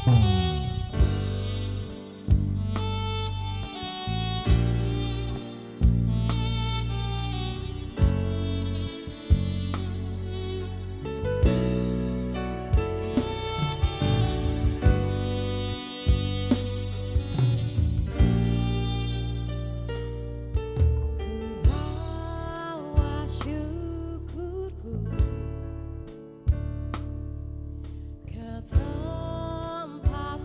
Bawa syukurku ke tempat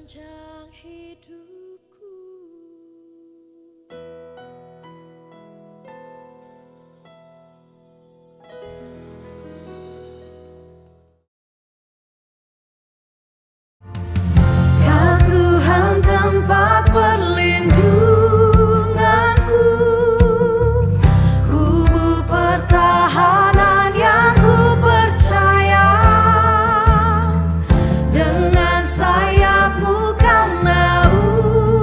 sepanjang hidupku. Kau Tuhan tempat perlindunganku, kubu pertahanan yang ku percaya. Dengan sayap-Mu Kau naungi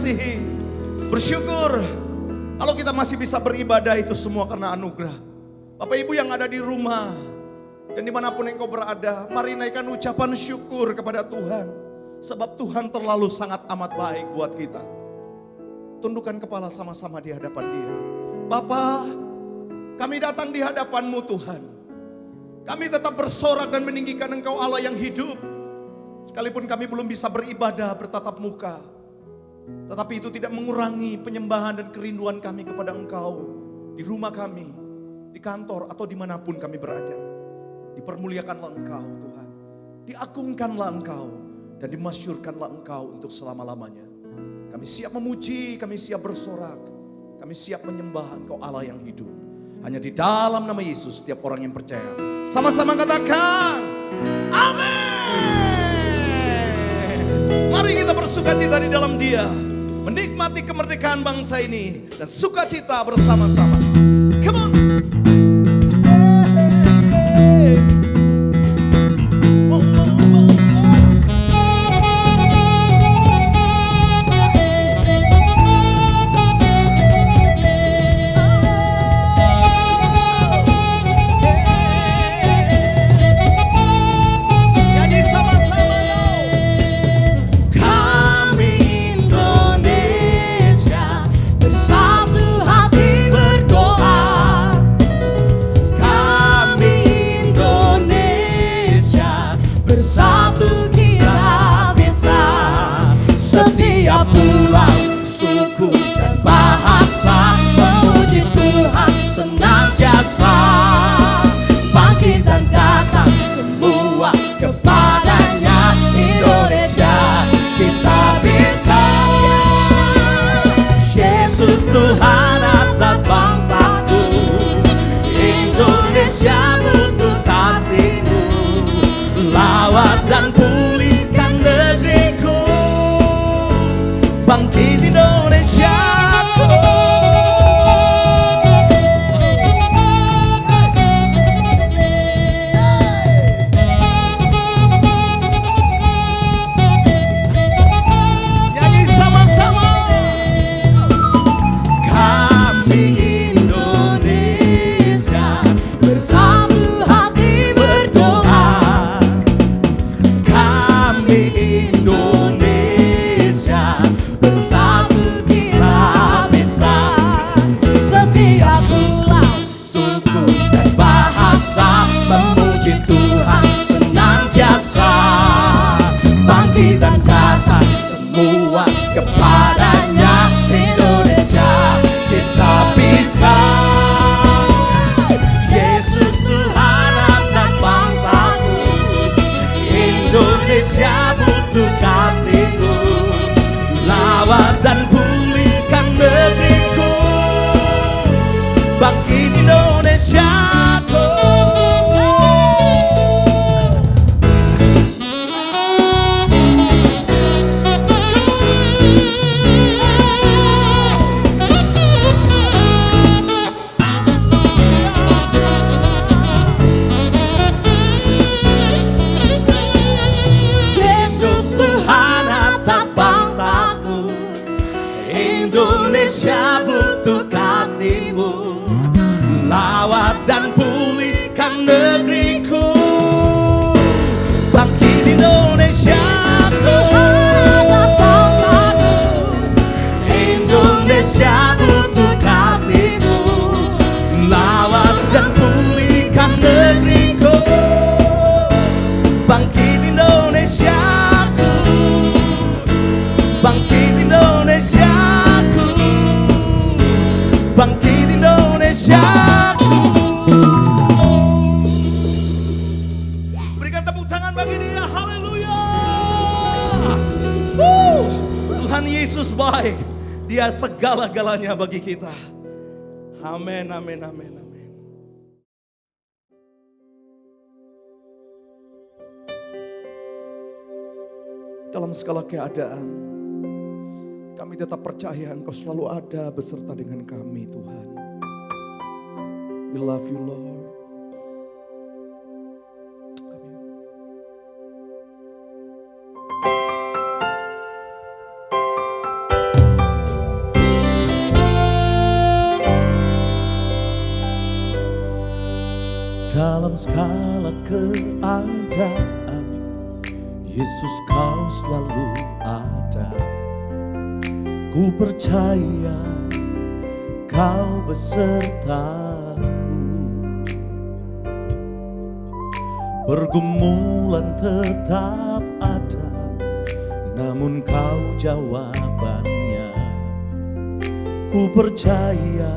kasihi. Bersyukur kalau kita masih bisa beribadah, itu semua karena anugerah. Bapak Ibu yang ada di rumah dan dimanapun engkau berada, mari naikkan ucapan syukur kepada Tuhan. Sebab Tuhan terlalu sangat amat baik buat kita. Tundukkan kepala sama-sama di hadapan Dia. Bapa, kami datang di hadapan-Mu Tuhan. Kami tetap bersorak dan meninggikan Engkau Allah yang hidup. Sekalipun kami belum bisa beribadah bertatap muka, tetapi itu tidak mengurangi penyembahan dan kerinduan kami kepada Engkau. Di rumah kami, di kantor atau dimanapun kami berada. Dipermuliakanlah Engkau Tuhan. Diagungkanlah Engkau. Dan dimasyurkanlah Engkau untuk selama-lamanya. Kami siap memuji, kami siap bersorak. Kami siap menyembah Engkau Allah yang hidup. Hanya di dalam nama Yesus setiap orang yang percaya sama-sama katakan amin. Mari kita bersukacita di dalam Dia, menikmati kemerdekaan bangsa ini dan sukacita bersama-sama. Come on. Pulang suku dan bahasa memuji Tuhan senantiasa. Bangkit dan datang semua kepadanya. Indonesia kita bisa. Yesus Tuhan atas bangsaku. Indonesia butuh kasih-Mu. Lawat dan pulihkan negeriku. Bangkit Indonesiaku. Nyanyi sama-sama. Kami Indonesia bersatu hati berdoa. Kami Indonesia bersatu kita bisa. Setiap pulau, suku dan bahasa memuji Tuhan senantiasa. Bangkit dan datang semua kepadanya. Indonesia kita bisa. Yesus Tuhan atas bangsaku. Indonesia butuh kasih-Mu. Lawat dan pulihkan negeriku. Bangkit Indonesiaku. Yesus Tuhan atas bangsaku. Indonesia butuh kasih-Mu. Lawat dan pulihkan negeriku. Bangkit Indonesiaku. Indonesia butuh kasih-Mu. Lawat dan pulihkan negeriku. Bangkit Indonesiaku. Bangkit Indonesiaku. Bangkit Indonesiaku. Berikan tepuk tangan bagi Dia. Haleluya. Tuhan Yesus baik. Dia segala-galanya bagi kita. Amin, amin, amin, amin. Dalam segala keadaan, kami tetap percaya Engkau selalu ada beserta dengan kami, Tuhan. We love you, Lord. Amin. Dalam segala keadaan, Yesus kau selalu ada. Ku percaya kau besertaku. Pergumulan tetap ada, namun kau jawabannya. Ku percaya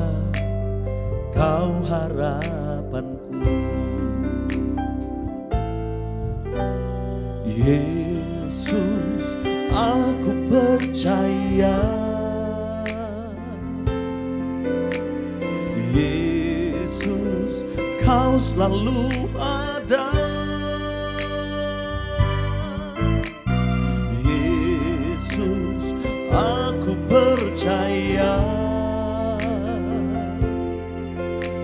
kau harapanku. Yesus, aku percaya. Yesus, kau selalu ada. Yesus, aku percaya.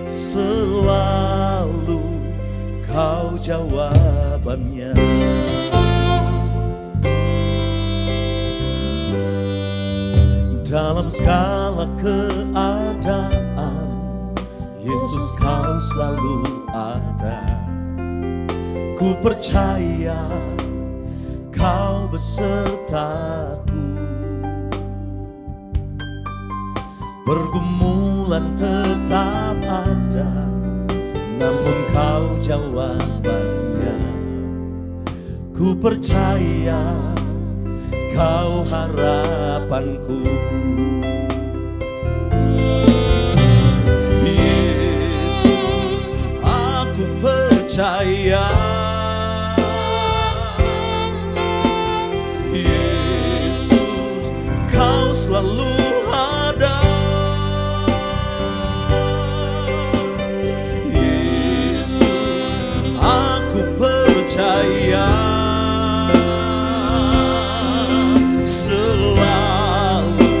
Selalu kau jawabannya. Dalam segala keadaan, Yesus kau selalu ada. Ku percaya kau besertaku. Pergumulan tetap ada, namun kau jawabannya. Ku percaya kau harapanku. Yesus, aku percaya. Yesus, kau selalu ada. Yesus, aku percaya. Selalu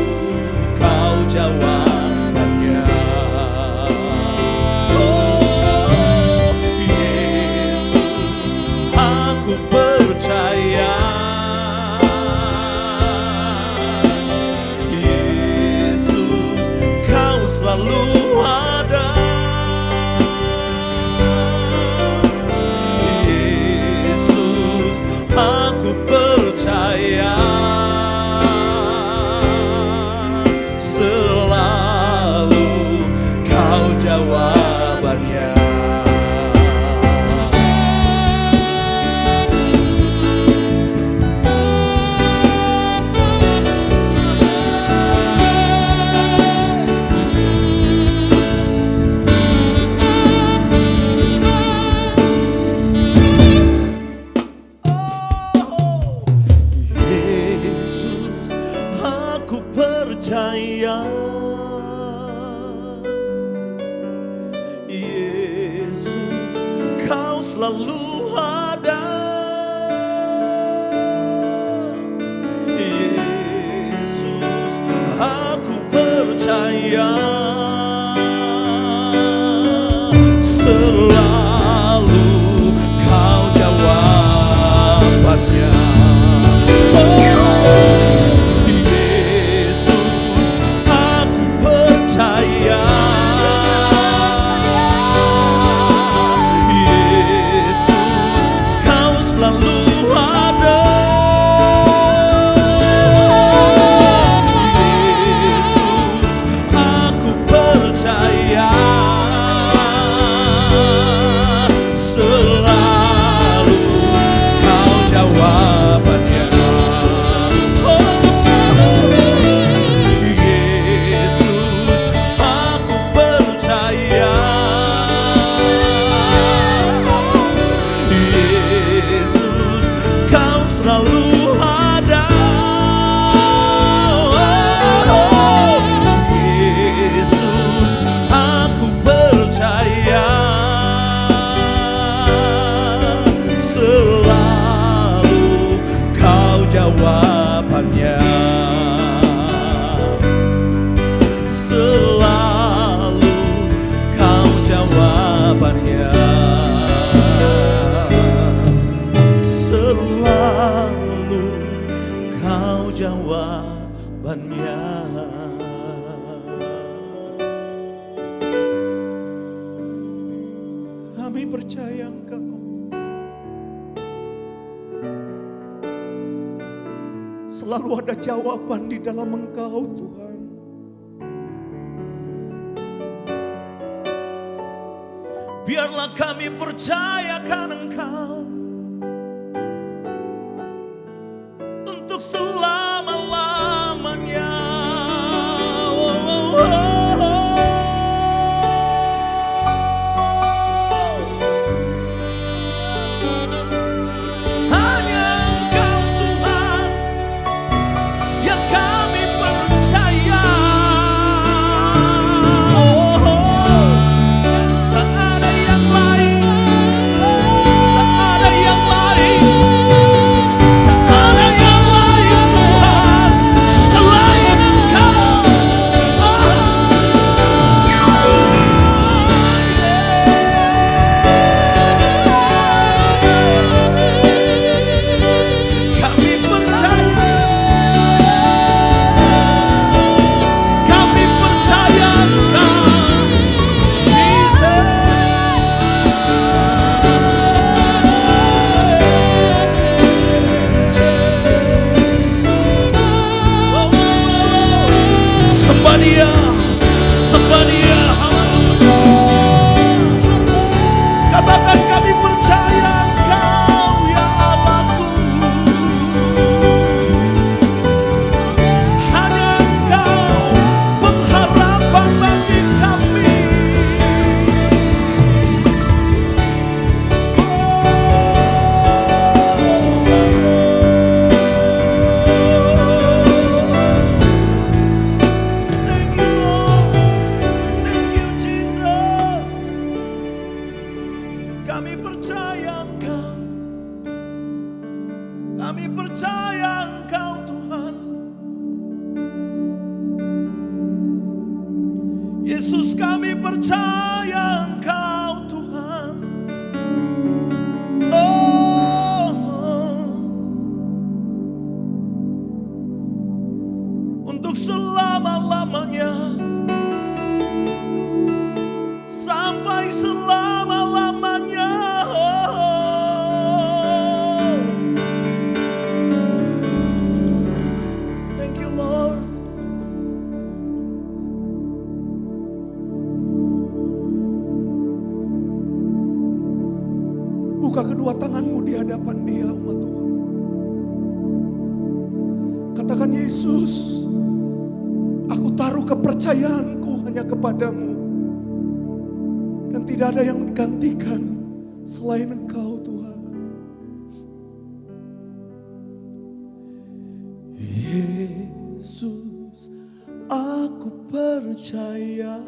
kau jawabannya. Oh, Yesus, aku percaya. Yesus, kau selalu ada. Yesus, aku percaya. Selalu kau jawabannya. Yesus, aku percaya. Yesus, kau selalu ada. Yesus, aku percaya. Selalu kau jawabannya. Yesus, aku percaya. Yesus, kau selalu ada. Yesus, aku percaya. Engkau. Selalu ada jawaban di dalam Engkau Tuhan. Biarlah kami percayakan Engkau untuk selama-lamanya. Hanya Engkau Tuhan yang kami percaya. Tak ada yang lain, tak ada yang lain, tak ada yang lain Tuhan selain Engkau. Kami percaya, kami percaya Engkau, sembah Dia, sembah Dia, katakan kami percaya Engkau ya Allahku. Hanya Engkau pengharapan bagi kami. Thank you Lord, thank you Jesus. Kami percaya Engkau, kami percaya Engkau Tuhan. Yesus, kami percaya Engkau Tuhan. Oh, untuk selama-lamanya, sampai selama-lamanya. Thank you Lord. Buka kedua tanganmu di hadapan Dia, umat Tuhan. Katakan, Yesus, aku taruh kepercayaanku hanya kepadamu. Dan tidak ada yang menggantikan selain Engkau Tuhan. Yesus, aku percaya.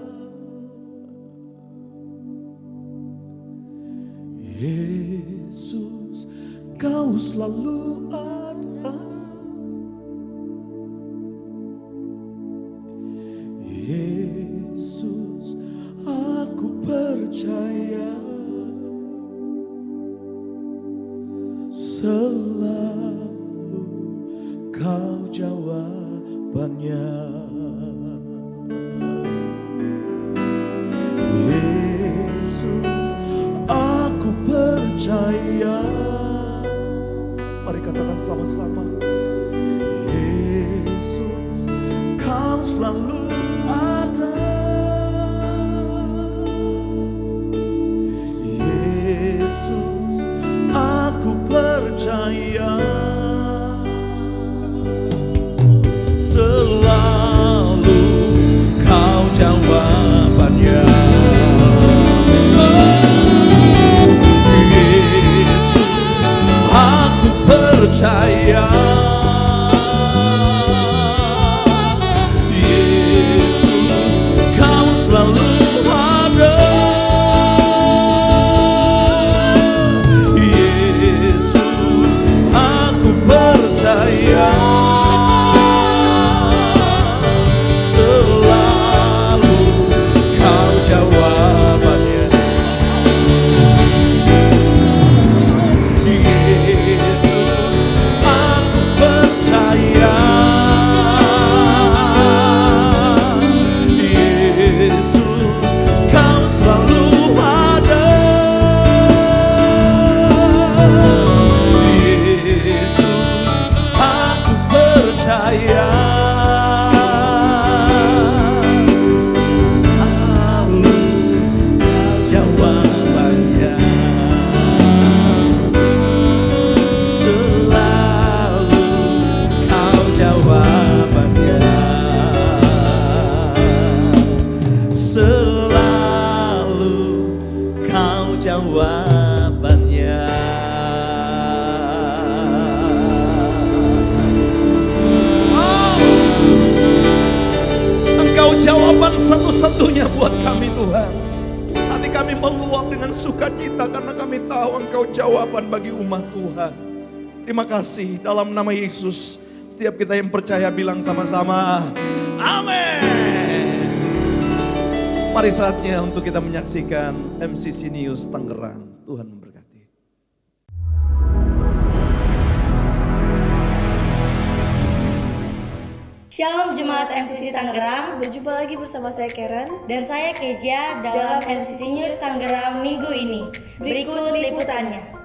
Yesus, Kau selalu ada. Yesus, aku percaya. Selalu Kau jawabannya. Yesus, aku percaya. Mari katakan sama-sama. Yesus, Kau selalu ada. Yesus, aku percaya. Selalu Kau jawabannya. Aku percaya. Yesus, kami meluap dengan sukacita karena kami tahu Engkau jawaban bagi umat Tuhan. Terima kasih dalam nama Yesus. Setiap kita yang percaya bilang sama-sama, amin. Mari saatnya untuk kita menyaksikan MCC News Tangerang. Tuhan memberkati. Shalom Jemaat MCC Tangerang, Berjumpa lagi bersama saya Karen. dan saya Kezia dalam MCC News Tangerang minggu ini. Berikut liputannya.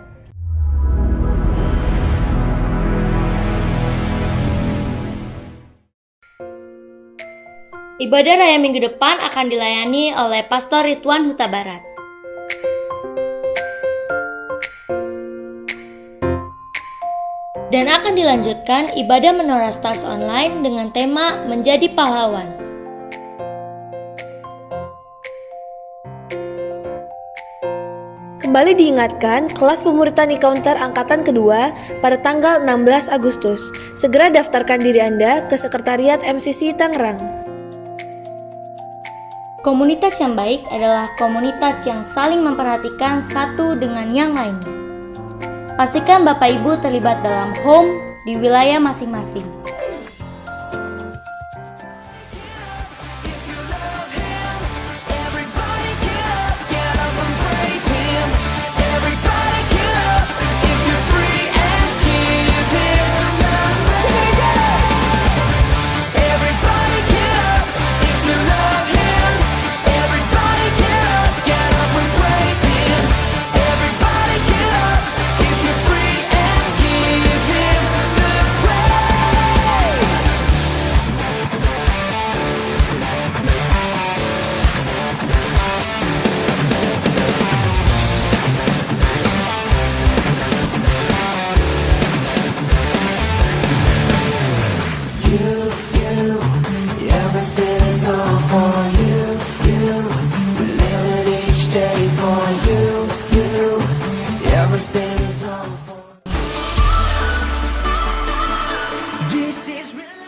Ibadah Raya minggu depan akan dilayani oleh Pastor Ridwan Huta Barat. Dan akan dilanjutkan ibadah Menara Stars Online dengan tema Menjadi Pahlawan. Kembali diingatkan, kelas pemuritan e-counter angkatan kedua pada tanggal 16 Agustus. Segera daftarkan diri Anda ke Sekretariat MCC Tangerang. Komunitas yang baik adalah komunitas yang saling memperhatikan satu dengan yang lainnya. Pastikan Bapak Ibu terlibat dalam home di wilayah masing-masing.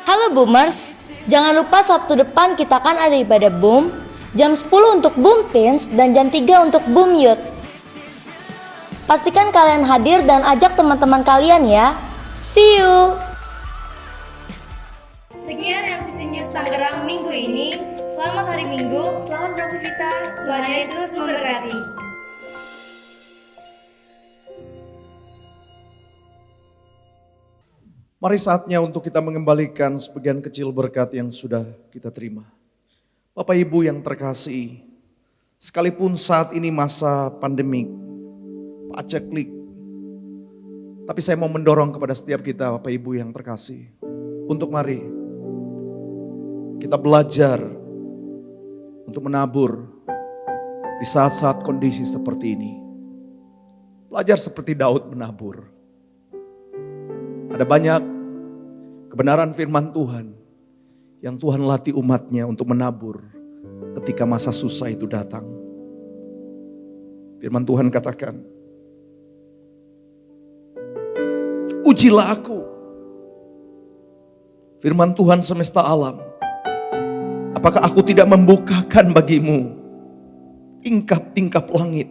Halo Boomers, jangan lupa Sabtu depan kita kan ada ibadah Boom, jam 10 untuk Boom Teens dan jam 3 untuk Boom Youth. Pastikan kalian hadir dan ajak teman-teman kalian ya. See you! Sekian MCC News Tangerang minggu ini. Selamat hari Minggu, selamat beraktivitas, Tuhan Yesus memberkati. Mari saatnya untuk kita mengembalikan sebagian kecil berkat yang sudah kita terima. Bapak Ibu yang terkasih, sekalipun saat ini masa pandemik, paceklik, tapi saya mau mendorong kepada setiap kita Bapak Ibu yang terkasih, untuk mari kita belajar untuk menabur di saat-saat kondisi seperti ini. Belajar seperti Daud menabur. Ada banyak kebenaran firman Tuhan yang Tuhan latih umatnya untuk menabur ketika masa susah itu datang. Firman Tuhan katakan, ujilah aku, firman Tuhan semesta alam, apakah aku tidak membukakan bagimu tingkap-tingkap langit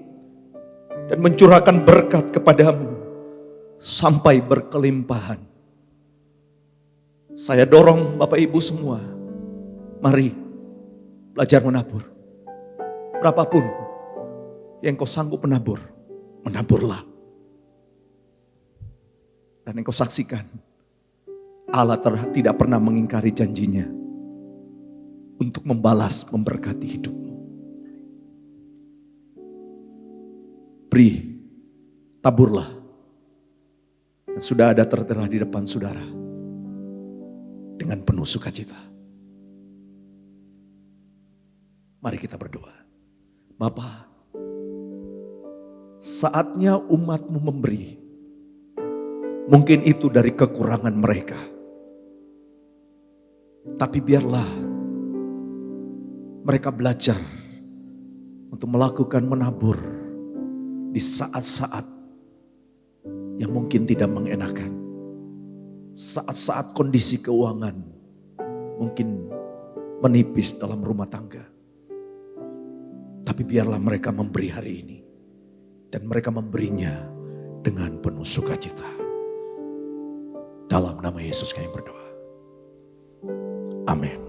dan mencurahkan berkat kepadamu sampai berkelimpahan. Saya dorong Bapak Ibu semua, mari belajar menabur. Berapapun yang kau sanggup menabur, menaburlah. Dan yang kau saksikan, Allah tidak pernah mengingkari janjinya untuk membalas, memberkati hidupmu. Beri, taburlah. Dan sudah ada tertera di depan saudara dengan penuh sukacita. Mari kita berdoa. Bapa, saatnya umatmu memberi. Mungkin itu dari kekurangan mereka. Tapi biarlah mereka belajar untuk melakukan menabur di saat-saat yang mungkin tidak mengenakan. Saat-saat kondisi keuangan mungkin menipis dalam rumah tangga. Tapi biarlah mereka memberi hari ini. Dan mereka memberinya dengan penuh sukacita. Dalam nama Yesus kami berdoa. Amin.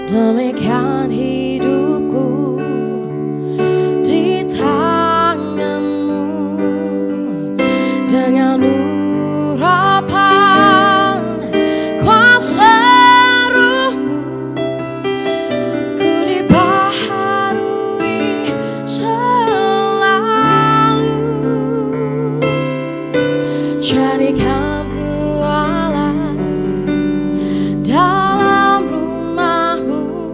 Demikian hidupku di tanganmu, dengan urapan kuasa Roh-Mu, ku dibaharui selalu. Jadikan ku Allah dalam rumah-Mu.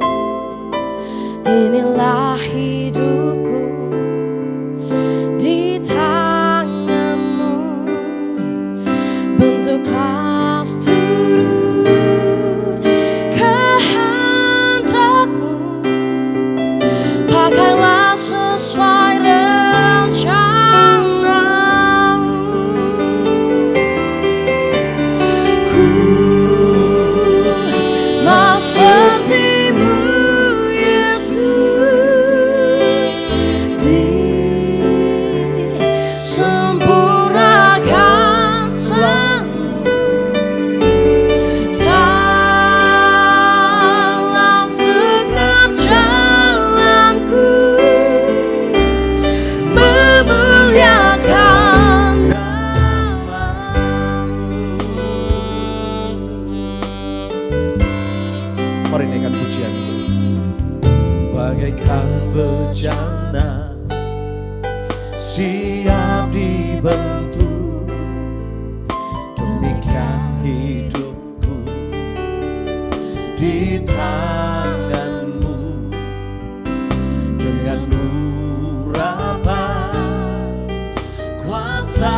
Inilah hidupku di tanganmu, bentuklah turut kehendak-Mu, pakailah sesuai rencana-Mu. Ku mau seperti-Mu, sempurnakan selalu dalam segenap jalanku, memuliakan nama-Mu. Mari naikkan pujian. Bagaikan bejana siap dibentuk, demikian hidupku di tanganmu, dengan urapan kuasa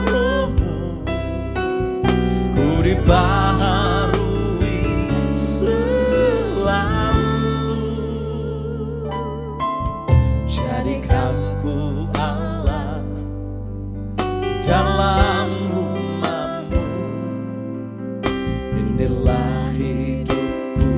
Roh-Mu, ku dibaharui selalu. Jadikan ku Allah dalam rumah-Mu. Inilah hidupku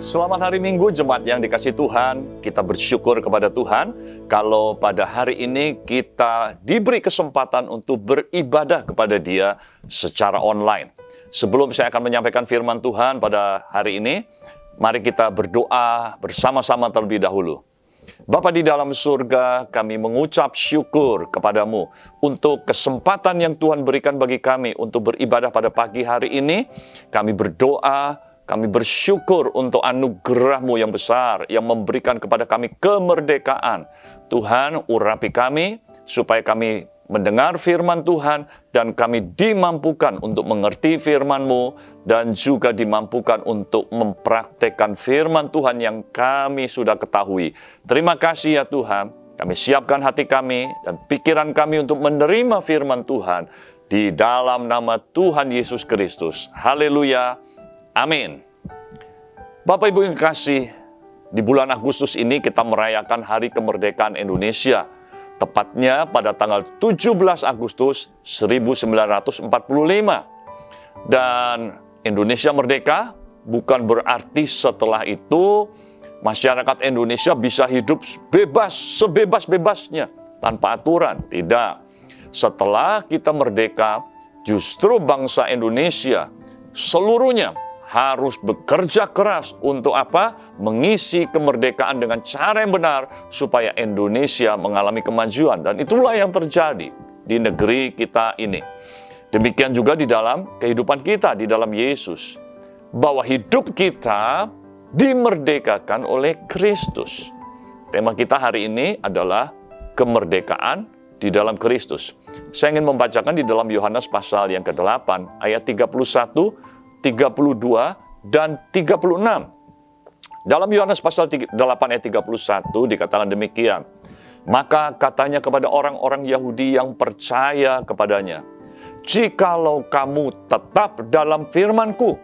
Selamat hari Minggu, jemaat yang dikasihi Tuhan. Kita bersyukur kepada Tuhan kalau pada hari ini kita diberi kesempatan untuk beribadah kepada Dia secara online. Sebelum saya akan menyampaikan firman Tuhan pada hari ini, mari kita berdoa bersama-sama terlebih dahulu. Bapa di dalam surga, kami mengucap syukur kepadamu untuk kesempatan yang Tuhan berikan bagi kami untuk beribadah pada pagi hari ini. Kami berdoa, kami bersyukur untuk anugerah-Mu yang besar yang memberikan kepada kami kemerdekaan. Tuhan, urapi kami supaya kami mendengar firman Tuhan dan kami dimampukan untuk mengerti firman-Mu dan juga dimampukan untuk mempraktekkan firman Tuhan yang kami sudah ketahui. Terima kasih ya Tuhan, kami siapkan hati kami dan pikiran kami untuk menerima firman Tuhan di dalam nama Tuhan Yesus Kristus. Haleluya. Amin. Bapak Ibu yang kasih, di bulan Agustus ini kita merayakan Hari Kemerdekaan Indonesia. Tepatnya pada tanggal 17 Agustus 1945. Dan Indonesia merdeka bukan berarti setelah itu masyarakat Indonesia bisa hidup bebas, sebebas-bebasnya, tanpa aturan. Tidak. Setelah kita merdeka, justru bangsa Indonesia seluruhnya harus bekerja keras untuk apa? Mengisi kemerdekaan dengan cara yang benar supaya Indonesia mengalami kemajuan. Dan itulah yang terjadi di negeri kita ini. Demikian juga di dalam kehidupan kita, di dalam Yesus. Bahwa hidup kita dimerdekakan oleh Kristus. Tema kita hari ini adalah kemerdekaan di dalam Kristus. Saya ingin membacakan di dalam Yohanes pasal yang ke-8 ayat 31, 32 dan 36. Dalam Yohanes pasal 8 ayat 31 dikatakan demikian. Maka katanya kepada orang-orang Yahudi yang percaya kepadanya, jikalau kamu tetap dalam firman-Ku,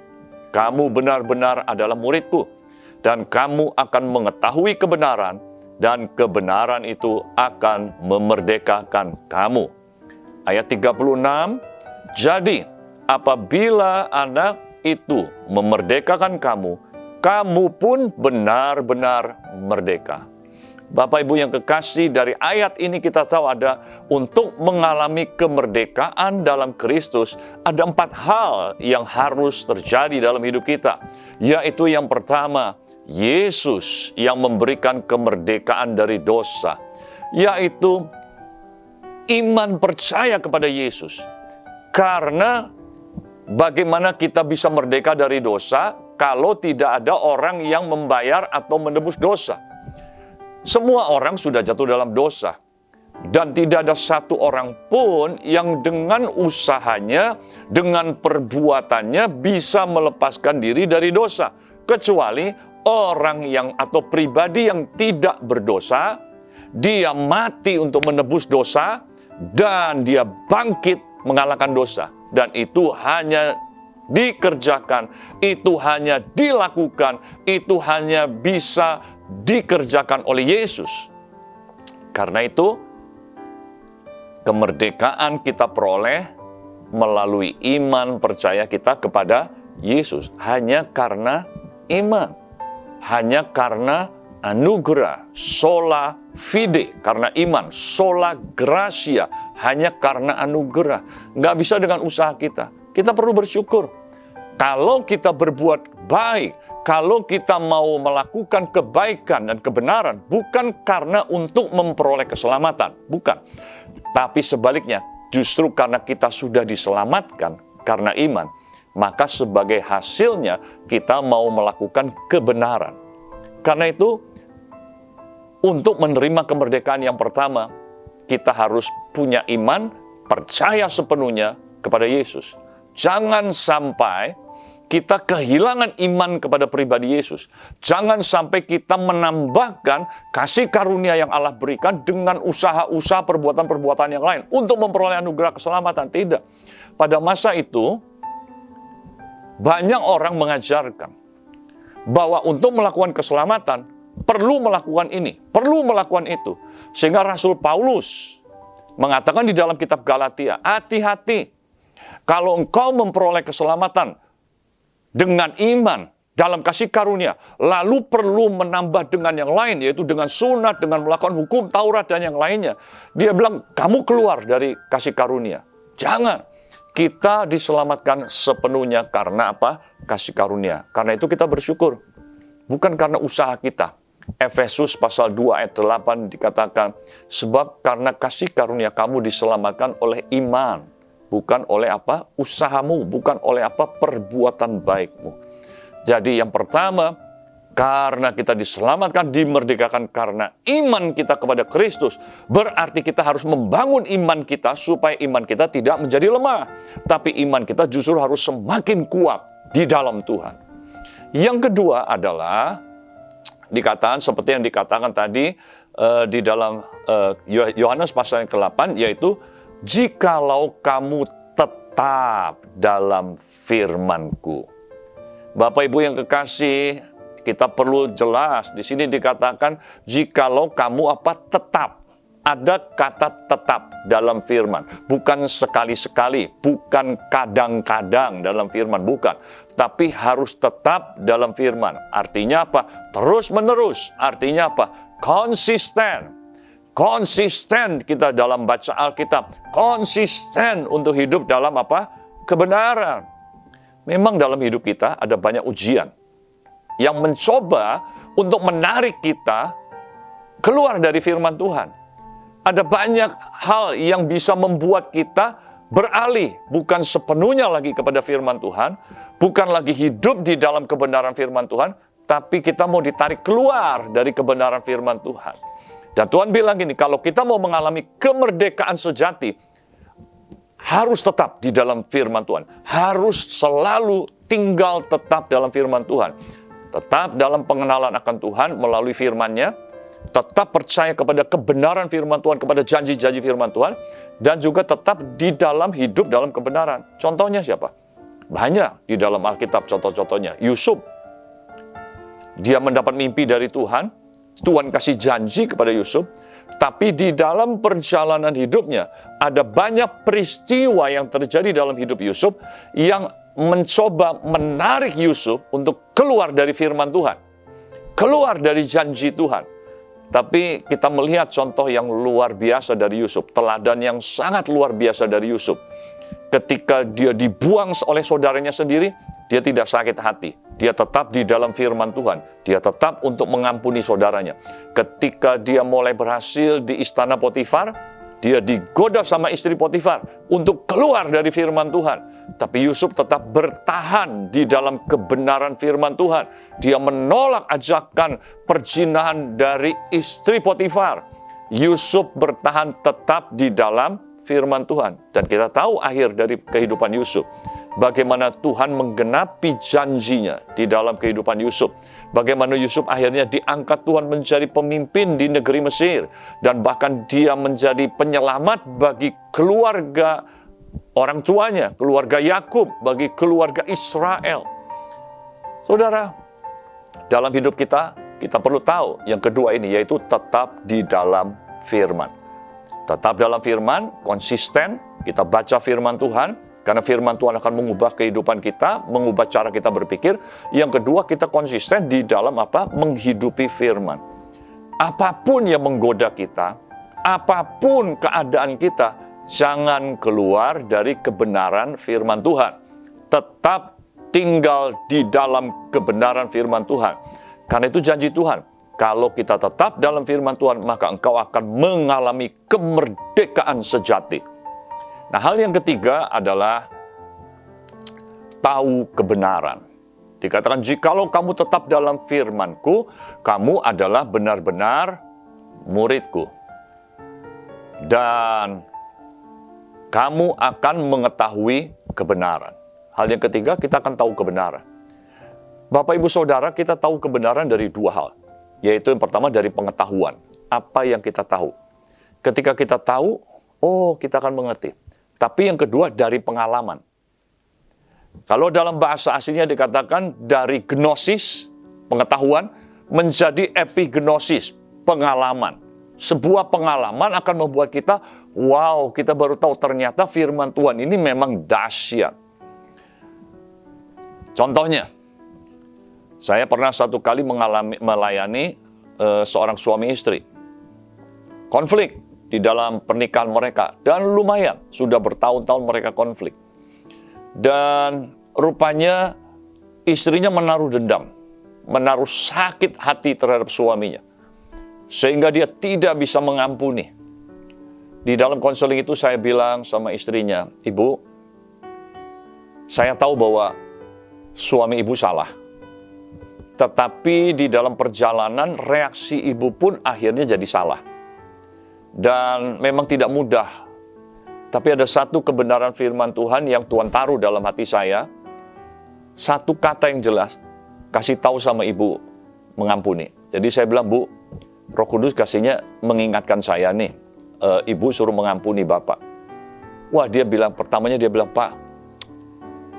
kamu benar-benar adalah murid-Ku, dan kamu akan mengetahui kebenaran, dan kebenaran itu akan memerdekakan kamu. Ayat 36, jadi apabila anak itu memerdekakan kamu, kamu pun benar-benar merdeka. Bapak Ibu yang kekasih, dari ayat ini kita tahu ada untuk mengalami kemerdekaan dalam Kristus, ada 4 hal yang harus terjadi dalam hidup kita. Yaitu yang pertama, Yesus yang memberikan kemerdekaan dari dosa. Yaitu iman percaya kepada Yesus. Karena bagaimana kita bisa merdeka dari dosa kalau tidak ada orang yang membayar atau menebus dosa? Semua orang sudah jatuh dalam dosa. Dan tidak ada satu orang pun yang dengan usahanya, dengan perbuatannya bisa melepaskan diri dari dosa. Kecuali orang yang atau pribadi yang tidak berdosa, dia mati untuk menebus dosa dan dia bangkit mengalahkan dosa. Dan itu hanya dikerjakan, itu hanya dilakukan, itu hanya bisa dikerjakan oleh Yesus. Karena itu, kemerdekaan kita peroleh melalui iman percaya kita kepada Yesus. Hanya karena iman, hanya karena anugerah, sola fide, karena iman, sola gratia, hanya karena anugerah. Nggak bisa dengan usaha kita. Kita perlu bersyukur. Kalau kita berbuat baik, kalau kita mau melakukan kebaikan dan kebenaran, bukan karena untuk memperoleh keselamatan, bukan. Tapi sebaliknya, justru karena kita sudah diselamatkan karena iman, maka sebagai hasilnya kita mau melakukan kebenaran. Karena itu, untuk menerima kemerdekaan yang pertama, kita harus punya iman, percaya sepenuhnya kepada Yesus. Jangan sampai kita kehilangan iman kepada pribadi Yesus. Jangan sampai kita menambahkan kasih karunia yang Allah berikan dengan usaha-usaha perbuatan-perbuatan yang lain untuk memperoleh anugerah keselamatan. Tidak. Pada masa itu, banyak orang mengajarkan bahwa untuk melakukan keselamatan, perlu melakukan ini, perlu melakukan itu. Sehingga Rasul Paulus mengatakan di dalam kitab Galatia, hati-hati kalau engkau memperoleh keselamatan dengan iman dalam kasih karunia, lalu perlu menambah dengan yang lain, yaitu dengan sunat, dengan melakukan hukum Taurat dan yang lainnya. Dia bilang, kamu keluar dari kasih karunia. Jangan. Kita diselamatkan sepenuhnya karena apa? Kasih karunia. Karena itu kita bersyukur. Bukan karena usaha kita. Efesus pasal 2 ayat 8 dikatakan, sebab karena kasih karunia kamu diselamatkan oleh iman, bukan oleh apa? Usahamu, bukan oleh apa? Perbuatan baikmu. Jadi yang pertama, karena kita diselamatkan, dimerdekakan karena iman kita kepada Kristus, berarti kita harus membangun iman kita supaya iman kita tidak menjadi lemah, tapi iman kita justru harus semakin kuat di dalam Tuhan. Yang kedua adalah dikatakan seperti yang dikatakan tadi di dalam Yohanes pasal yang ke-8, yaitu jikalau kamu tetap dalam firman-Ku. Bapak Ibu yang kekasih, kita perlu jelas di sini dikatakan jikalau kamu apa tetap. Ada kata tetap dalam firman, bukan sekali-sekali, bukan kadang-kadang dalam firman, bukan. Tapi harus tetap dalam firman. Artinya apa? Terus-menerus. Artinya apa? Konsisten. Konsisten kita dalam baca Alkitab. Konsisten untuk hidup dalam apa? Kebenaran. Memang dalam hidup kita ada banyak ujian yang mencoba untuk menarik kita keluar dari firman Tuhan. Ada banyak hal yang bisa membuat kita beralih, bukan sepenuhnya lagi kepada firman Tuhan, bukan lagi hidup di dalam kebenaran firman Tuhan, tapi kita mau ditarik keluar dari kebenaran firman Tuhan. Dan Tuhan bilang gini, kalau kita mau mengalami kemerdekaan sejati, harus tetap di dalam firman Tuhan. Harus selalu tinggal tetap dalam firman Tuhan. Tetap dalam pengenalan akan Tuhan melalui firman-Nya, tetap percaya kepada kebenaran firman Tuhan, kepada janji-janji firman Tuhan, dan juga tetap di dalam hidup dalam kebenaran. Contohnya siapa? Banyak di dalam Alkitab contoh-contohnya. Yusuf, dia mendapat mimpi dari Tuhan, Tuhan kasih janji kepada Yusuf, tapi di dalam perjalanan hidupnya, ada banyak peristiwa yang terjadi dalam hidup Yusuf yang mencoba menarik Yusuf untuk keluar dari firman Tuhan, keluar dari janji Tuhan. Tapi kita melihat contoh yang luar biasa dari Yusuf, teladan yang sangat luar biasa dari Yusuf. Ketika dia dibuang oleh saudaranya sendiri, dia tidak sakit hati. Dia tetap di dalam firman Tuhan. Dia tetap untuk mengampuni saudaranya. Ketika dia mulai berhasil di istana Potifar, dia digoda sama istri Potifar untuk keluar dari firman Tuhan. Tapi Yusuf tetap bertahan di dalam kebenaran firman Tuhan. Dia menolak ajakan perzinahan dari istri Potifar. Yusuf bertahan tetap di dalam firman Tuhan. Dan kita tahu akhir dari kehidupan Yusuf. Bagaimana Tuhan menggenapi janjinya di dalam kehidupan Yusuf. Bagaimana Yusuf akhirnya diangkat Tuhan menjadi pemimpin di negeri Mesir. Dan bahkan dia menjadi penyelamat bagi keluarga orang tuanya, keluarga Yakub, bagi keluarga Israel. Saudara, dalam hidup kita perlu tahu yang kedua ini, yaitu tetap di dalam firman. Tetap dalam firman, konsisten, kita baca firman Tuhan, karena firman Tuhan akan mengubah kehidupan kita, mengubah cara kita berpikir. Yang kedua, kita konsisten di dalam apa? Menghidupi firman. Apapun yang menggoda kita, apapun keadaan kita, jangan keluar dari kebenaran firman Tuhan. Tetap tinggal di dalam kebenaran firman Tuhan. Karena itu janji Tuhan. Kalau kita tetap dalam firman Tuhan, maka engkau akan mengalami kemerdekaan sejati. Nah, hal yang ketiga adalah tahu kebenaran. Dikatakan, jikalau kamu tetap dalam firman-Ku, kamu adalah benar-benar murid-Ku. Dan kamu akan mengetahui kebenaran. Hal yang ketiga, kita akan tahu kebenaran. Bapak, Ibu, Saudara, kita tahu kebenaran dari dua hal. Yaitu yang pertama dari pengetahuan. Apa yang kita tahu. Ketika kita tahu, kita akan mengerti. Tapi yang kedua dari pengalaman. Kalau dalam bahasa aslinya dikatakan dari gnosis, pengetahuan, menjadi epignosis, pengalaman. Sebuah pengalaman akan membuat kita, kita baru tahu ternyata firman Tuhan ini memang dahsyat. Contohnya, Saya pernah satu kali melayani seorang suami istri. Konflik di dalam pernikahan mereka. Dan lumayan, sudah bertahun-tahun mereka konflik. Dan rupanya istrinya menaruh dendam, menaruh sakit hati terhadap suaminya. Sehingga dia tidak bisa mengampuni. Di dalam konseling itu saya bilang sama istrinya, "Ibu, saya tahu bahwa suami ibu salah. Tetapi di dalam perjalanan reaksi ibu pun akhirnya jadi salah. Dan memang tidak mudah. Tapi ada satu kebenaran firman Tuhan yang Tuhan taruh dalam hati saya. Satu kata yang jelas, kasih tahu sama ibu mengampuni." Jadi saya bilang, "Bu, Roh Kudus kasihnya mengingatkan saya nih, ibu suruh mengampuni Bapak." Wah, pertamanya dia bilang, "Pak,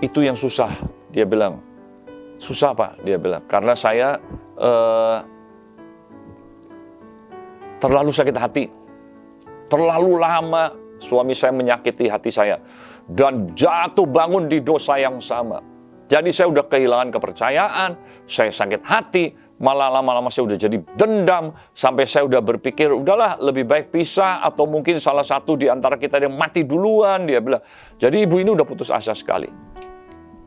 itu yang susah." Dia bilang, "Susah Pak," dia bilang, "karena saya terlalu sakit hati. Terlalu lama suami saya menyakiti hati saya. Dan jatuh bangun di dosa yang sama. Jadi saya udah kehilangan kepercayaan, saya sakit hati, malah lama-lama saya udah jadi dendam, sampai saya udah berpikir, udahlah lebih baik pisah, atau mungkin salah satu di antara kita yang mati duluan," dia bilang. Jadi ibu ini udah putus asa sekali.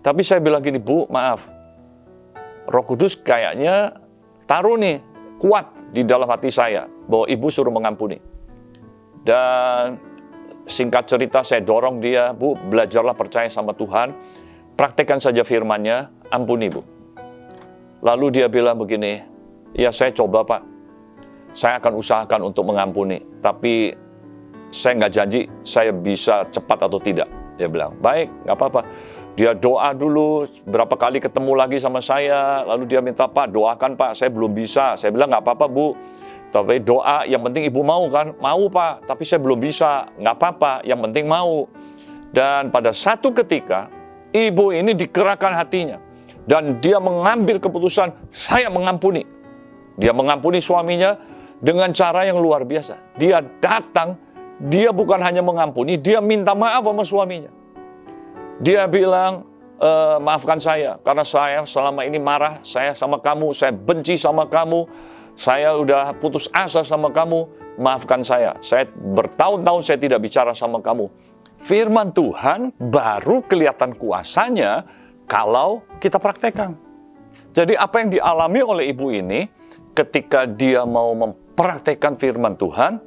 Tapi saya bilang gini, "Bu, maaf, Roh Kudus kayaknya taruh nih, kuat di dalam hati saya, bahwa ibu suruh mengampuni." Dan singkat cerita saya dorong dia, "Bu, belajarlah percaya sama Tuhan, praktekkan saja firman-Nya, ampuni Bu." Lalu dia bilang begini, "Ya saya coba Pak, saya akan usahakan untuk mengampuni, tapi saya nggak janji saya bisa cepat atau tidak." Dia bilang, "Baik, nggak apa-apa." Dia doa dulu, berapa kali ketemu lagi sama saya, lalu dia minta, "Pak, doakan Pak, saya belum bisa." Saya bilang, "Nggak apa-apa Bu, tapi doa, yang penting ibu mau kan?" "Mau Pak, tapi saya belum bisa." "Nggak apa-apa, yang penting mau." Dan pada satu ketika, ibu ini digerakkan hatinya. Dan dia mengambil keputusan, saya mengampuni. Dia mengampuni suaminya dengan cara yang luar biasa. Dia datang, dia bukan hanya mengampuni, dia minta maaf sama suaminya. Dia bilang, "Maafkan saya, karena saya selama ini marah, saya sama kamu, saya benci sama kamu, saya udah putus asa sama kamu, maafkan saya bertahun-tahun saya tidak bicara sama kamu." Firman Tuhan baru kelihatan kuasanya kalau kita praktekkan. Jadi apa yang dialami oleh ibu ini, ketika dia mau mempraktekkan firman Tuhan,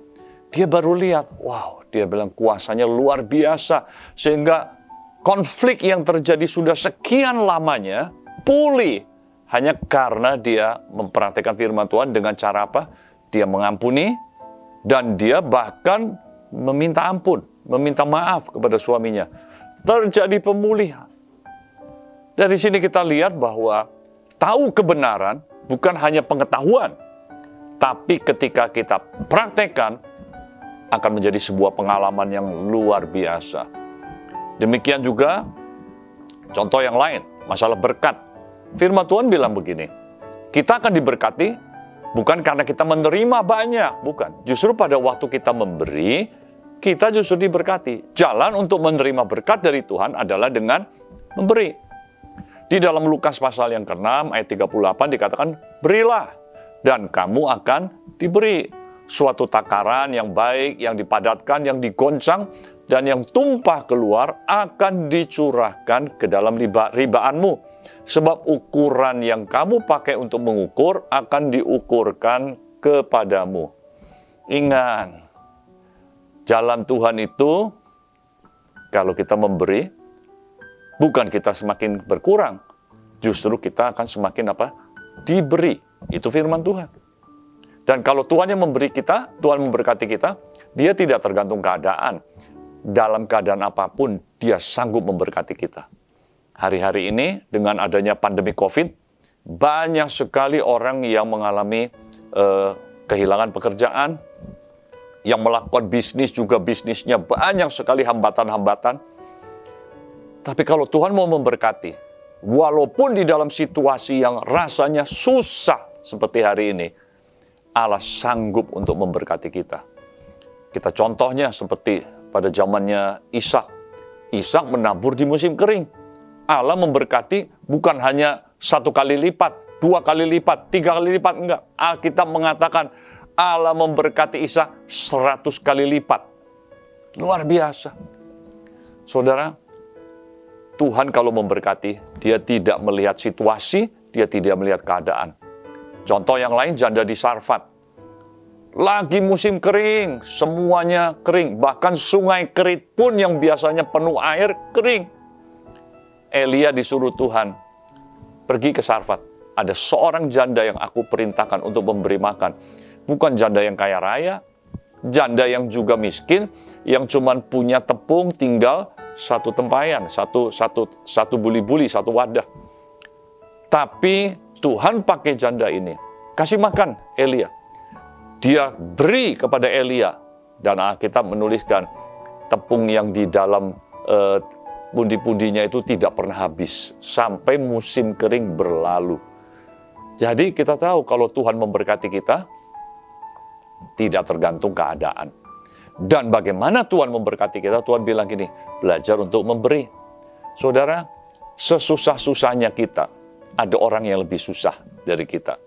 dia baru lihat, wow, dia bilang kuasanya luar biasa. Sehingga konflik yang terjadi sudah sekian lamanya pulih hanya karena dia mempraktikkan firman Tuhan dengan cara apa? Dia mengampuni dan dia bahkan meminta ampun, meminta maaf kepada suaminya. Terjadi pemulihan. Dari sini kita lihat bahwa tahu kebenaran bukan hanya pengetahuan, tapi ketika kita praktekkan akan menjadi sebuah pengalaman yang luar biasa. Demikian juga contoh yang lain, masalah berkat. Firman Tuhan bilang begini, kita akan diberkati bukan karena kita menerima banyak, bukan. Justru pada waktu kita memberi, kita justru diberkati. Jalan untuk menerima berkat dari Tuhan adalah dengan memberi. Di dalam Lukas pasal yang ke-6 ayat 38 dikatakan, "Berilah dan kamu akan diberi. Suatu takaran yang baik, yang dipadatkan, yang digoncang, dan yang tumpah keluar akan dicurahkan ke dalam ribaanmu. Sebab ukuran yang kamu pakai untuk mengukur akan diukurkan kepadamu." Ingat, jalan Tuhan itu kalau kita memberi, bukan kita semakin berkurang, justru kita akan semakin diberi. Itu firman Tuhan. Dan kalau Tuhan yang memberi kita, Tuhan memberkati kita, Dia tidak tergantung keadaan. Dalam keadaan apapun, Dia sanggup memberkati kita. Hari-hari ini, dengan adanya pandemi COVID, banyak sekali orang yang mengalami kehilangan pekerjaan, yang melakukan bisnis juga bisnisnya banyak sekali hambatan-hambatan. Tapi kalau Tuhan mau memberkati, walaupun di dalam situasi yang rasanya susah seperti hari ini, Allah sanggup untuk memberkati kita. Kita contohnya seperti pada zamannya Ishak. Ishak menabur di musim kering. Allah memberkati bukan hanya 1 kali lipat, 2 kali lipat, 3 kali lipat, enggak. Alkitab mengatakan Allah memberkati Ishak 100 kali lipat. Luar biasa. Saudara, Tuhan kalau memberkati, dia tidak melihat situasi, dia tidak melihat keadaan. Contoh yang lain, janda di Sarfat. Lagi musim kering, semuanya kering. Bahkan sungai Kerit pun yang biasanya penuh air, kering. Elia disuruh Tuhan, pergi ke Sarfat. Ada seorang janda yang aku perintahkan untuk memberi makan. Bukan janda yang kaya raya, janda yang juga miskin, yang cuma punya tepung tinggal satu tempayan, satu buli-buli, satu wadah. Tapi Tuhan pakai janda ini, kasih makan Elia. Dia beri kepada Elia, dan Alkitab menuliskan tepung yang di dalam pundi-pundinya itu tidak pernah habis sampai musim kering berlalu. Jadi kita tahu kalau Tuhan memberkati kita tidak tergantung keadaan. Dan bagaimana Tuhan memberkati kita? Tuhan bilang gini, belajar untuk memberi. Saudara, sesusah-susahnya kita, ada orang yang lebih susah dari kita.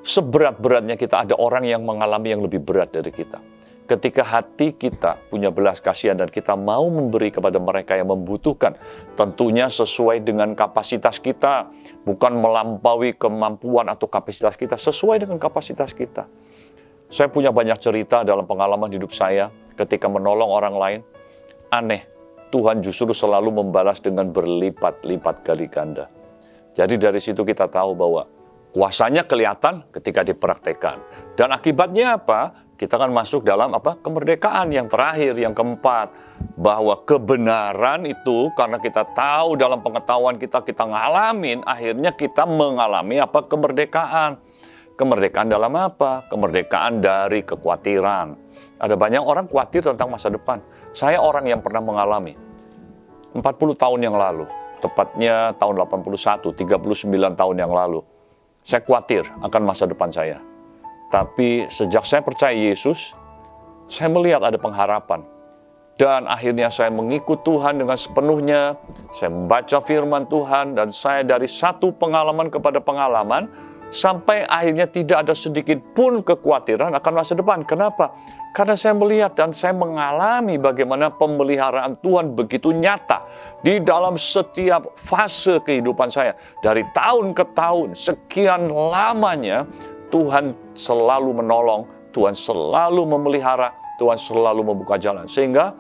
Seberat-beratnya kita, ada orang yang mengalami yang lebih berat dari kita. Ketika hati kita punya belas kasihan dan kita mau memberi kepada mereka yang membutuhkan, tentunya sesuai dengan kapasitas kita, bukan melampaui kemampuan atau kapasitas kita, sesuai dengan kapasitas kita. Saya punya banyak cerita dalam pengalaman hidup saya ketika menolong orang lain. Aneh, Tuhan justru selalu membalas dengan berlipat-lipat kali ganda. Jadi dari situ kita tahu bahwa kuasanya kelihatan ketika dipraktekkan. Dan akibatnya apa? Kita akan masuk dalam kemerdekaan yang terakhir, yang keempat. Bahwa kebenaran itu karena kita tahu dalam pengetahuan kita ngalamin, akhirnya kita mengalami kemerdekaan. Kemerdekaan dalam apa? Kemerdekaan dari kekhawatiran. Ada banyak orang khawatir tentang masa depan. Saya orang yang pernah mengalami 40 tahun yang lalu, tepatnya tahun 81, 39 tahun yang lalu. Saya khawatir akan masa depan saya. Tapi sejak saya percaya Yesus, saya melihat ada pengharapan. Dan akhirnya saya mengikut Tuhan dengan sepenuhnya. Saya membaca firman Tuhan dan saya dari satu pengalaman kepada pengalaman, sampai akhirnya tidak ada sedikit pun kekhawatiran akan masa depan. Kenapa? Karena saya melihat dan saya mengalami bagaimana pemeliharaan Tuhan begitu nyata di dalam setiap fase kehidupan saya. Dari tahun ke tahun, sekian lamanya, Tuhan selalu menolong, Tuhan selalu memelihara, Tuhan selalu membuka jalan. Sehingga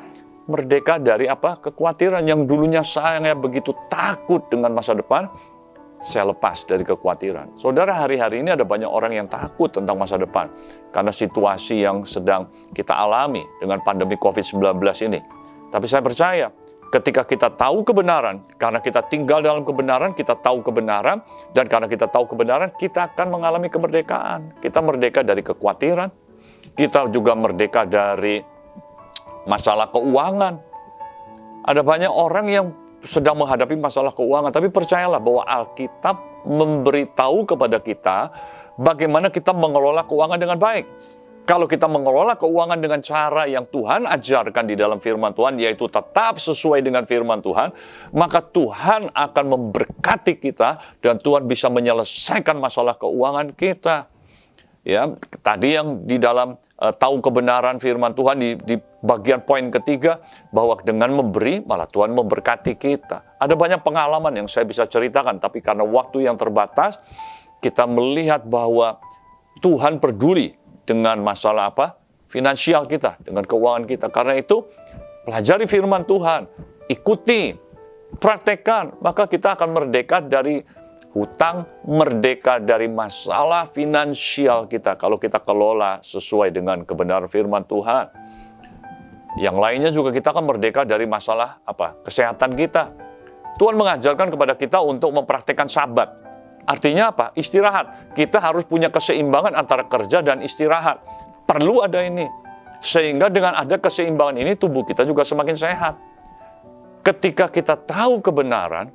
merdeka dari kekhawatiran yang dulunya saya begitu takut dengan masa depan, saya lepas dari kekhawatiran. Saudara, hari-hari ini ada banyak orang yang takut tentang masa depan karena situasi yang sedang kita alami dengan pandemi COVID-19 ini. Tapi saya percaya, ketika kita tahu kebenaran, karena kita tinggal dalam kebenaran, kita tahu kebenaran, dan karena kita tahu kebenaran, kita akan mengalami kemerdekaan. Kita merdeka dari kekhawatiran, kita juga merdeka dari masalah keuangan. Ada banyak orang yang sedang menghadapi masalah keuangan, tapi percayalah bahwa Alkitab memberitahu kepada kita bagaimana kita mengelola keuangan dengan baik. Kalau kita mengelola keuangan dengan cara yang Tuhan ajarkan di dalam firman Tuhan, yaitu tetap sesuai dengan firman Tuhan, maka Tuhan akan memberkati kita dan Tuhan bisa menyelesaikan masalah keuangan kita. Ya, tadi yang di dalam tahu kebenaran firman Tuhan di bagian poin ketiga, bahwa dengan memberi malah Tuhan memberkati kita. Ada banyak pengalaman yang saya bisa ceritakan, tapi karena waktu yang terbatas, kita melihat bahwa Tuhan peduli dengan masalah finansial kita, dengan keuangan kita. Karena itu, pelajari firman Tuhan, ikuti, praktekkan, maka kita akan merdeka dari hutang, merdeka dari masalah finansial kita kalau kita kelola sesuai dengan kebenaran firman Tuhan. Yang lainnya juga kita akan merdeka dari masalah kesehatan kita. Tuhan mengajarkan kepada kita untuk mempraktekkan sabat. Artinya apa? Istirahat. Kita harus punya keseimbangan antara kerja dan istirahat. Perlu ada ini. Sehingga dengan ada keseimbangan ini, tubuh kita juga semakin sehat. Ketika kita tahu kebenaran,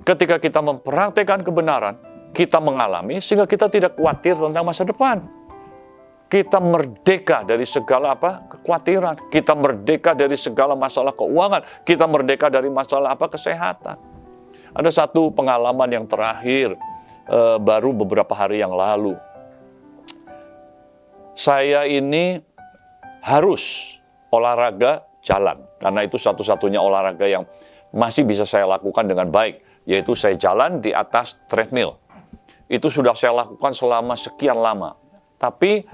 ketika kita mempraktekkan kebenaran, kita mengalami sehingga kita tidak khawatir tentang masa depan. Kita merdeka dari segala kekhawatiran. Kita merdeka dari segala masalah keuangan. Kita merdeka dari masalah kesehatan. Ada satu pengalaman yang terakhir baru beberapa hari yang lalu. Saya ini harus olahraga jalan, karena itu satu-satunya olahraga yang masih bisa saya lakukan dengan baik, yaitu saya jalan di atas treadmill. Itu sudah saya lakukan selama sekian lama. Tapi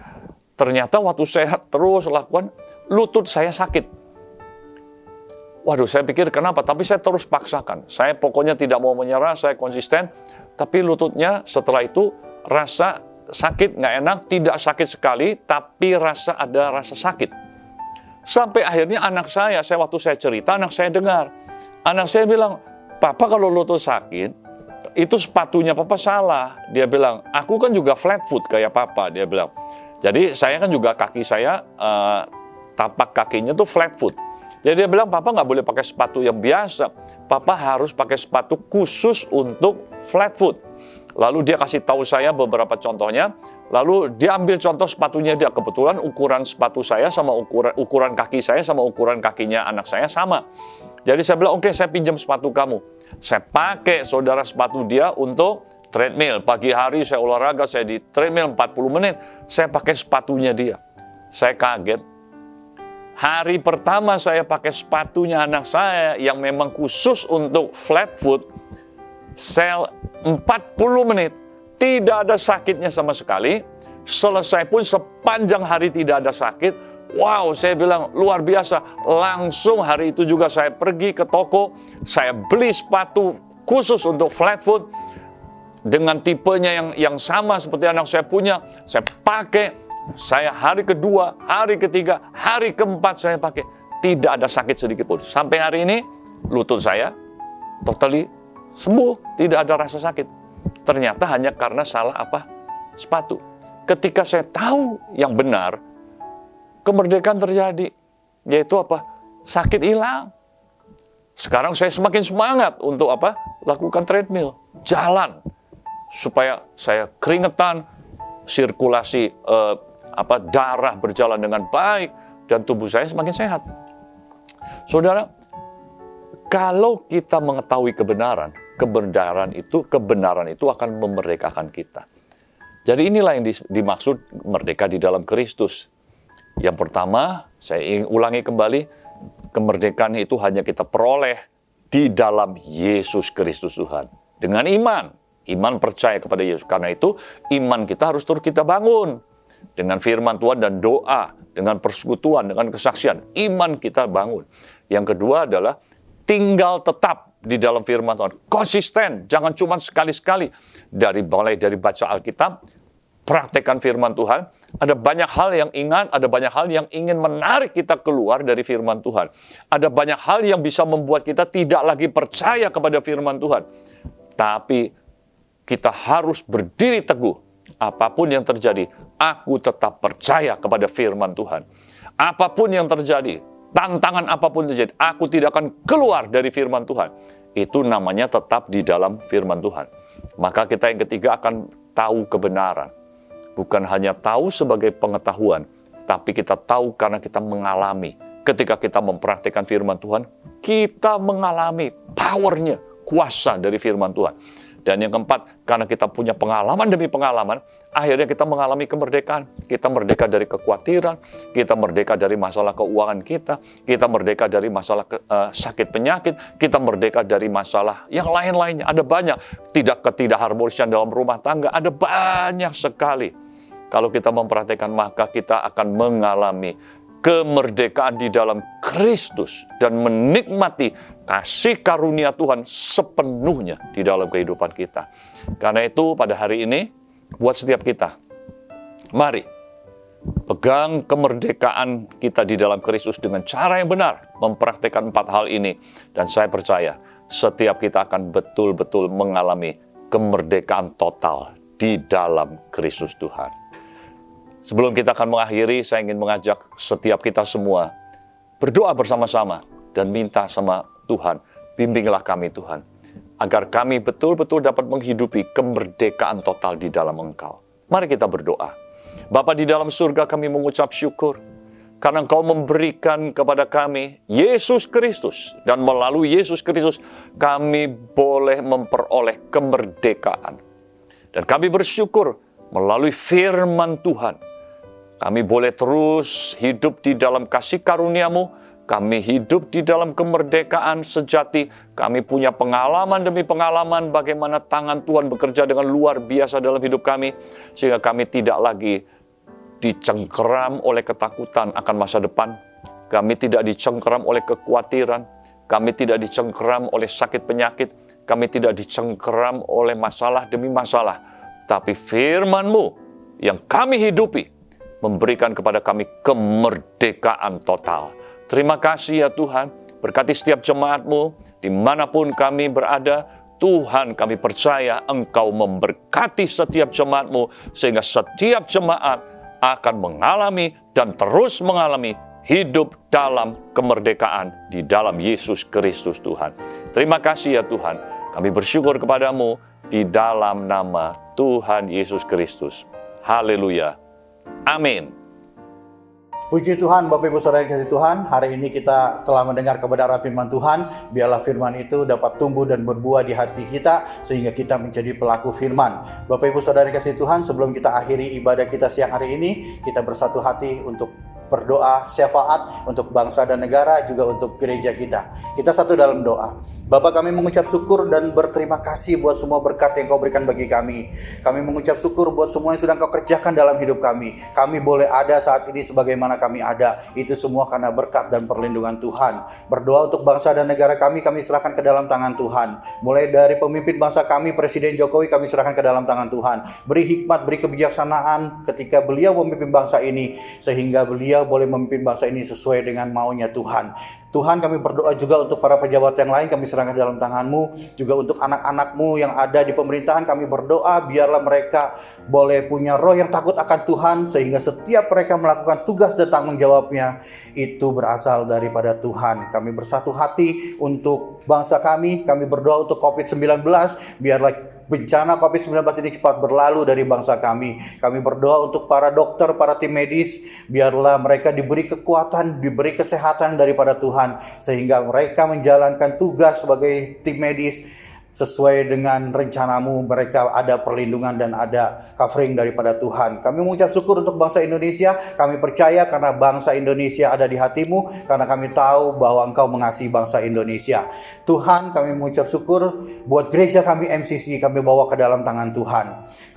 ternyata waktu saya terus lakukan, lutut saya sakit. Waduh, saya pikir kenapa? Tapi saya terus paksakan. Saya pokoknya tidak mau menyerah, saya konsisten. Tapi lututnya setelah itu rasa sakit, nggak enak, tidak sakit sekali, tapi ada rasa sakit. Sampai akhirnya anak saya waktu saya cerita, anak saya dengar. Anak saya bilang, "Papa kalau lutut sakit, itu sepatunya Papa salah." Dia bilang, "Aku kan juga flat foot kayak Papa," dia bilang. Jadi saya kan juga kaki saya, tapak kakinya tuh flat foot. Jadi dia bilang, "Papa nggak boleh pakai sepatu yang biasa. Papa harus pakai sepatu khusus untuk flat foot." Lalu dia kasih tahu saya beberapa contohnya. Lalu dia ambil contoh sepatunya dia. Kebetulan ukuran sepatu saya sama ukuran kaki saya sama ukuran kakinya anak saya sama. Jadi saya bilang, "Oke, saya pinjam sepatu kamu." Saya pakai saudara sepatu dia untuk treadmill. Pagi hari saya olahraga, saya di treadmill 40 menit. Saya pakai sepatunya dia. Saya kaget. Hari pertama saya pakai sepatunya anak saya yang memang khusus untuk flat foot, saya 40 menit, tidak ada sakitnya sama sekali. Selesai pun sepanjang hari tidak ada sakit. Wow, saya bilang luar biasa. Langsung hari itu juga saya pergi ke toko, saya beli sepatu khusus untuk flat foot dengan tipenya yang sama seperti anak saya punya. Saya pakai. Saya hari kedua, hari ketiga, hari keempat saya pakai. Tidak ada sakit sedikit pun. Sampai hari ini, lutut saya totally sembuh. Tidak ada rasa sakit. Ternyata hanya karena salah sepatu. Ketika saya tahu yang benar, kemerdekaan terjadi. Yaitu sakit hilang. Sekarang saya semakin semangat untuk lakukan treadmill. Jalan. Supaya saya keringetan, sirkulasi darah berjalan dengan baik, dan tubuh saya semakin sehat. Saudara, kalau kita mengetahui kebenaran itu akan memerdekakan kita. Jadi inilah yang dimaksud merdeka di dalam Kristus. Yang pertama, saya ingin ulangi kembali, kemerdekaan itu hanya kita peroleh di dalam Yesus Kristus Tuhan. Dengan iman percaya kepada Yesus. Karena itu, iman kita harus terus kita bangun. Dengan firman Tuhan dan doa, dengan persekutuan, dengan kesaksian, iman kita bangun. Yang kedua adalah tinggal tetap di dalam firman Tuhan. Konsisten, jangan cuma sekali-sekali. Mulai dari baca Alkitab, praktekkan firman Tuhan. Ada banyak hal yang ingat, ada banyak hal yang ingin menarik kita keluar dari firman Tuhan. Ada banyak hal yang bisa membuat kita tidak lagi percaya kepada firman Tuhan. Tapi kita harus berdiri teguh. Apapun yang terjadi, aku tetap percaya kepada firman Tuhan. Apapun yang terjadi, tantangan apapun terjadi, aku tidak akan keluar dari firman Tuhan. Itu namanya tetap di dalam firman Tuhan. Maka kita yang ketiga akan tahu kebenaran. Bukan hanya tahu sebagai pengetahuan, tapi kita tahu karena kita mengalami. Ketika kita mempraktikkan firman Tuhan, kita mengalami powernya, kuasa dari firman Tuhan. Dan yang keempat, karena kita punya pengalaman demi pengalaman, akhirnya kita mengalami kemerdekaan. Kita merdeka dari kekhawatiran, kita merdeka dari masalah keuangan kita merdeka dari masalah sakit penyakit, kita merdeka dari masalah yang lain-lainnya. Ada banyak, ketidakharmonisan dalam rumah tangga, ada banyak sekali. Kalau kita mempraktikkan, maka kita akan mengalami kemerdekaan di dalam Kristus dan menikmati kasih karunia Tuhan sepenuhnya di dalam kehidupan kita. Karena itu pada hari ini buat setiap kita, mari pegang kemerdekaan kita di dalam Kristus dengan cara yang benar, mempraktikkan 4 hal ini, dan saya percaya setiap kita akan betul-betul mengalami kemerdekaan total di dalam Kristus Tuhan. Sebelum kita akan mengakhiri, saya ingin mengajak setiap kita semua berdoa bersama-sama dan minta sama Tuhan, bimbinglah kami Tuhan, agar kami betul-betul dapat menghidupi kemerdekaan total di dalam Engkau. Mari kita berdoa. Bapa di dalam surga, kami mengucap syukur karena Engkau memberikan kepada kami Yesus Kristus, dan melalui Yesus Kristus kami boleh memperoleh kemerdekaan. Dan kami bersyukur melalui firman Tuhan, kami boleh terus hidup di dalam kasih karunia-Mu, kami hidup di dalam kemerdekaan sejati, kami punya pengalaman demi pengalaman bagaimana tangan Tuhan bekerja dengan luar biasa dalam hidup kami, sehingga kami tidak lagi dicengkeram oleh ketakutan akan masa depan, kami tidak dicengkeram oleh kekhawatiran, kami tidak dicengkeram oleh sakit penyakit, kami tidak dicengkeram oleh masalah demi masalah, tapi firman-Mu yang kami hidupi memberikan kepada kami kemerdekaan total. Terima kasih ya Tuhan, berkati setiap jemaat-Mu, dimanapun kami berada. Tuhan, kami percaya Engkau memberkati setiap jemaat-Mu, sehingga setiap jemaat akan mengalami dan terus mengalami hidup dalam kemerdekaan di dalam Yesus Kristus Tuhan. Terima kasih ya Tuhan, kami bersyukur kepadamu di dalam nama Tuhan Yesus Kristus. Haleluya. Amin. Puji Tuhan, Bapak Ibu Saudara yang kasih Tuhan, hari ini kita telah mendengar kebenaran firman Tuhan. Biarlah firman itu dapat tumbuh dan berbuah di hati kita, sehingga kita menjadi pelaku firman. Bapak Ibu Saudara yang kasih Tuhan, sebelum kita akhiri ibadah kita siang hari ini, kita bersatu hati untuk berdoa syafaat untuk bangsa dan negara, juga untuk gereja kita. Kita satu dalam doa. Bapa, kami mengucap syukur dan berterima kasih buat semua berkat yang Kau berikan bagi kami. Kami mengucap syukur buat semua yang sudah Kau kerjakan dalam hidup kami. Kami boleh ada saat ini sebagaimana kami ada. Itu semua karena berkat dan perlindungan Tuhan. Berdoa untuk bangsa dan negara kami serahkan ke dalam tangan Tuhan. Mulai dari pemimpin bangsa kami, Presiden Jokowi, kami serahkan ke dalam tangan Tuhan. Beri hikmat, beri kebijaksanaan ketika beliau memimpin bangsa ini, sehingga beliau boleh memimpin bangsa ini sesuai dengan maunya Tuhan. Tuhan, kami berdoa juga untuk para pejabat yang lain, kami serahkan dalam tangan-Mu. Juga untuk anak-anak-Mu yang ada di pemerintahan, kami berdoa biarlah mereka boleh punya roh yang takut akan Tuhan, sehingga setiap mereka melakukan tugas dan tanggung jawabnya itu berasal daripada Tuhan. Kami bersatu hati untuk bangsa kami berdoa untuk COVID-19, biarlah bencana COVID-19 ini cepat berlalu dari bangsa kami. Kami berdoa untuk para dokter, para tim medis, biarlah mereka diberi kekuatan, diberi kesehatan daripada Tuhan, sehingga mereka menjalankan tugas sebagai tim medis sesuai dengan rencana-Mu. Mereka ada perlindungan dan ada covering daripada Tuhan. Kami mengucap syukur untuk bangsa Indonesia. Kami percaya karena bangsa Indonesia ada di hati-Mu, karena kami tahu bahwa Engkau mengasihi bangsa Indonesia. Tuhan, kami mengucap syukur buat gereja kami MCC, kami bawa ke dalam tangan Tuhan.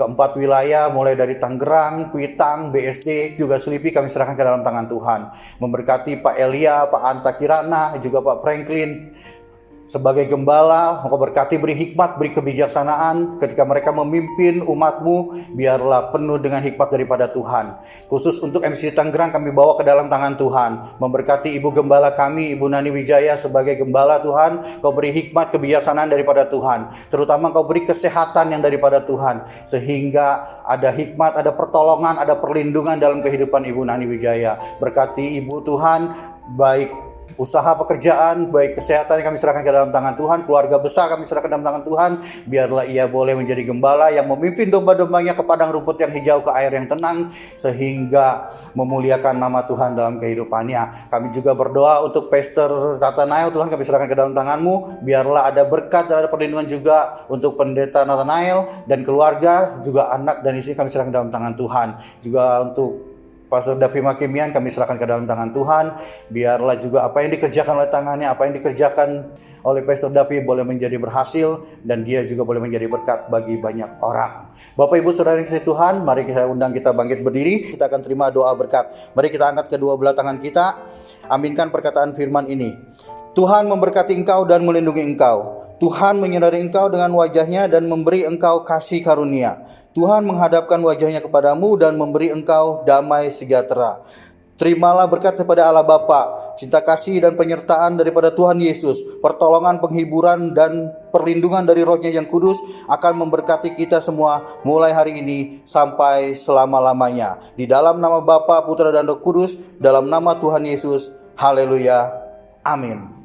Keempat wilayah mulai dari Tangerang, Kuitang, BSD, juga Selipi, kami serahkan ke dalam tangan Tuhan. Memberkati Pak Elia, Pak Anta Kirana, juga Pak Franklin sebagai gembala. Engkau berkati, beri hikmat, beri kebijaksanaan ketika mereka memimpin umat-Mu, biarlah penuh dengan hikmat daripada Tuhan. Khusus untuk MCC Tangerang, kami bawa ke dalam tangan Tuhan. Memberkati Ibu Gembala kami, Ibu Nani Wijaya sebagai gembala Tuhan. Kau beri hikmat, kebijaksanaan daripada Tuhan. Terutama Kau beri kesehatan yang daripada Tuhan, sehingga ada hikmat, ada pertolongan, ada perlindungan dalam kehidupan Ibu Nani Wijaya. Berkati Ibu Tuhan, baik usaha pekerjaan, baik kesehatan yang kami serahkan ke dalam tangan Tuhan. Keluarga besar kami serahkan ke dalam tangan Tuhan. Biarlah ia boleh menjadi gembala yang memimpin domba-dombanya ke padang rumput yang hijau, ke air yang tenang, sehingga memuliakan nama Tuhan dalam kehidupannya. Kami juga berdoa untuk Pastor Nathanael. Tuhan, kami serahkan ke dalam tangan-Mu. Biarlah ada berkat dan ada perlindungan juga untuk Pendeta Nathanael dan keluarga, juga anak dan istri kami serahkan ke dalam tangan Tuhan. Juga untuk Pastor Davi Makimian kami serahkan ke dalam tangan Tuhan. Biarlah juga apa yang dikerjakan oleh tangannya, apa yang dikerjakan oleh Pastor Davi boleh menjadi berhasil, dan dia juga boleh menjadi berkat bagi banyak orang. Bapak Ibu Saudara yang kasih Tuhan, mari kita undang kita bangkit berdiri. Kita akan terima doa berkat. Mari kita angkat kedua belah tangan kita. Aminkan perkataan firman ini. Tuhan memberkati engkau dan melindungi engkau. Tuhan menyinari engkau dengan wajahnya dan memberi engkau kasih karunia. Tuhan menghadapkan wajahnya kepadamu dan memberi engkau damai sejahtera. Terimalah berkat daripada Allah Bapa, cinta kasih dan penyertaan daripada Tuhan Yesus, pertolongan, penghiburan dan perlindungan dari Roh-Nya yang kudus akan memberkati kita semua mulai hari ini sampai selama-lamanya. Di dalam nama Bapa, Putra dan Roh Kudus, dalam nama Tuhan Yesus. Haleluya. Amin.